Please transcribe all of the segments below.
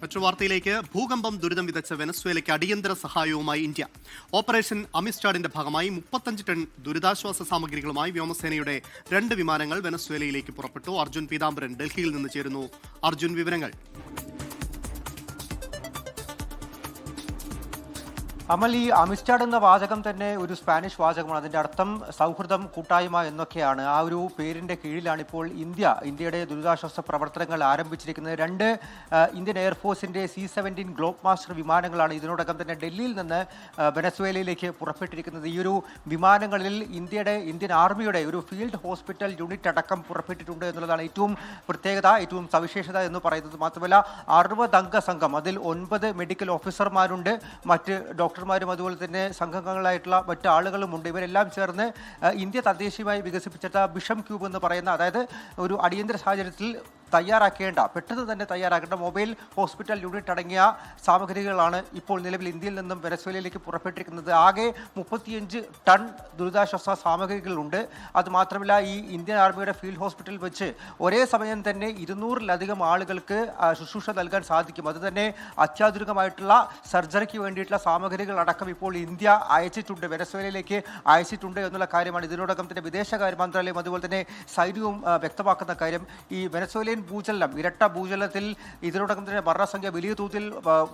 മറ്റു വാർത്തയിലേക്ക് ഭൂകമ്പം ദുരിതം വിതച്ച വെനസ്വേലയ്ക്ക് അടിയന്തര സഹായവുമായി ഇന്ത്യ. ഓപ്പറേഷൻ അമിസ്റ്റാഡിന്റെ ഭാഗമായി 35 ടൺ ദുരിതാശ്വാസ സാമഗ്രികളുമായി വ്യോമസേനയുടെ 2 വിമാനങ്ങൾ വെനസ്വേലയിലേക്ക് പുറപ്പെട്ടു. അർജുൻ പീതാംബരൻ ഡൽഹിയിൽ നിന്ന് ചേരുന്നു. അർജുൻ, വിവരങ്ങൾ. അമൽ, ഈ അമിസ്റ്റാഡ് എന്ന വാചകം തന്നെ ഒരു സ്പാനിഷ് വാചകമാണ്. അതിന്റെ അർത്ഥം സൗഹൃദം, കൂട്ടായ്മ എന്നൊക്കെയാണ്. ആ ഒരു പേരിന്റെ കീഴിലാണ് ഇപ്പോൾ ഇന്ത്യയുടെ ദുരിതാശ്വാസ പ്രവർത്തനങ്ങൾ ആരംഭിച്ചിരിക്കുന്നത്. 2 ഇന്ത്യൻ എയർഫോഴ്സിന്റെ C-17 ഗ്ലോബ് മാസ്റ്റർ വിമാനങ്ങളാണ് ഇതിനോടകം തന്നെ ഡൽഹിയിൽ നിന്ന് വെനസ്വേലയിലേക്ക് പുറപ്പെട്ടിരിക്കുന്നത്. ഈ ഒരു വിമാനങ്ങളിൽ ഇന്ത്യൻ ആർമിയുടെ ഒരു ഫീൽഡ് ഹോസ്പിറ്റൽ യൂണിറ്റ് അടക്കം പുറപ്പെട്ടിട്ടുണ്ട് എന്നുള്ളതാണ് ഏറ്റവും പ്രത്യേകത, ഏറ്റവും സവിശേഷത എന്ന് പറയുന്നത്. മാത്രമല്ല 60 അംഗ സംഘം, അതിൽ 9 മെഡിക്കൽ ഓഫീസർമാരുണ്ട്, മറ്റ് ഡോക്ടർമാരും അതുപോലെ തന്നെ സംഘങ്ങളായിട്ടുള്ള മറ്റ് ആളുകളുമുണ്ട്. ഇവരെല്ലാം ചേർന്ന് ഇന്ത്യ തദ്ദേശീയമായി വികസിപ്പിച്ചെടുത്ത ബിഷം ക്യൂബ് എന്ന് പറയുന്ന, അതായത് ഒരു അടിയന്തര സാഹചര്യത്തിൽ പെട്ടെന്ന് തന്നെ തയ്യാറാക്കേണ്ട മൊബൈൽ ഹോസ്പിറ്റൽ യൂണിറ്റ് അടങ്ങിയ സാമഗ്രികളാണ് ഇപ്പോൾ നിലവിൽ ഇന്ത്യയിൽ നിന്നും വെനസ്വേലയിലേക്ക് പുറപ്പെട്ടിരിക്കുന്നത്. ആകെ 35 ടൺ ദുരിതാശ്വാസ സാമഗ്രികളുണ്ട്. അതുമാത്രമല്ല, ഈ ഇന്ത്യൻ ആർമിയുടെ ഫീൽഡ് ഹോസ്പിറ്റലിൽ വെച്ച് ഒരേ സമയം തന്നെ 200-ലധികം ആളുകൾക്ക് ശുശ്രൂഷ നൽകാൻ സാധിക്കും. അത് തന്നെ അത്യാധുനികമായിട്ടുള്ള സർജറിക്ക് വേണ്ടിയിട്ടുള്ള സാമഗ്രികൾ അടക്കം ഇപ്പോൾ ഇന്ത്യ അയച്ചിട്ടുണ്ട്, വെനസ്വേലയിലേക്ക് അയച്ചിട്ടുണ്ട് എന്നുള്ള കാര്യമാണ് ഇതിനോടകം തന്നെ വിദേശകാര്യ മന്ത്രാലയം അതുപോലെ തന്നെ സൈന്യവും വ്യക്തമാക്കുന്ന കാര്യം. ഈ വെനസ്വേലയിൽ ഭൂചലനം, ഇരട്ട ഭൂചലനത്തിൽ ഇതിനോടകം തന്നെ മരണസംഖ്യ വലിയ തോതിൽ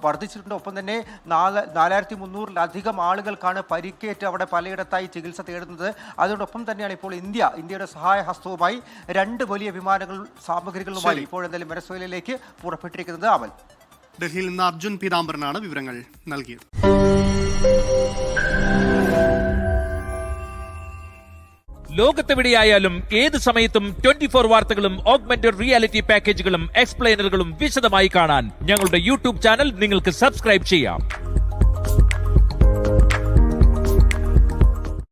വർദ്ധിച്ചിട്ടുണ്ട്. ഒപ്പം തന്നെ 4300-ലധികം ആളുകൾക്കാണ് പരിക്കേറ്റ് അവിടെ പലയിടത്തായി ചികിത്സ തേടുന്നത്. അതോടൊപ്പം തന്നെയാണ് ഇപ്പോൾ ഇന്ത്യയുടെ സഹായ ഹസ്തവുമായി 2 വലിയ വിമാനങ്ങൾ സാമഗ്രികളുമായി ഇപ്പോഴെന്തായാലും വെനസ്വേലയിലേക്ക് പുറപ്പെട്ടിരിക്കുന്നത്. അമൽ, ഡൽഹിയിൽ നിന്ന് അർജുൻ പീതാംബരനാണ് വിവരങ്ങൾ നൽകിയത്. ലോകത്തെവിടെയായാലും ഏത് സമയത്തും 24 വാർത്തകളും ഓഗ്മെന്റഡ് റിയാലിറ്റി പാക്കേജുകളും എക്സ്പ്ലെയിനറുകളും വിശദമായി കാണാൻ ഞങ്ങളുടെ യൂട്യൂബ് ചാനൽ നിങ്ങൾക്ക് സബ്സ്ക്രൈബ് ചെയ്യാം.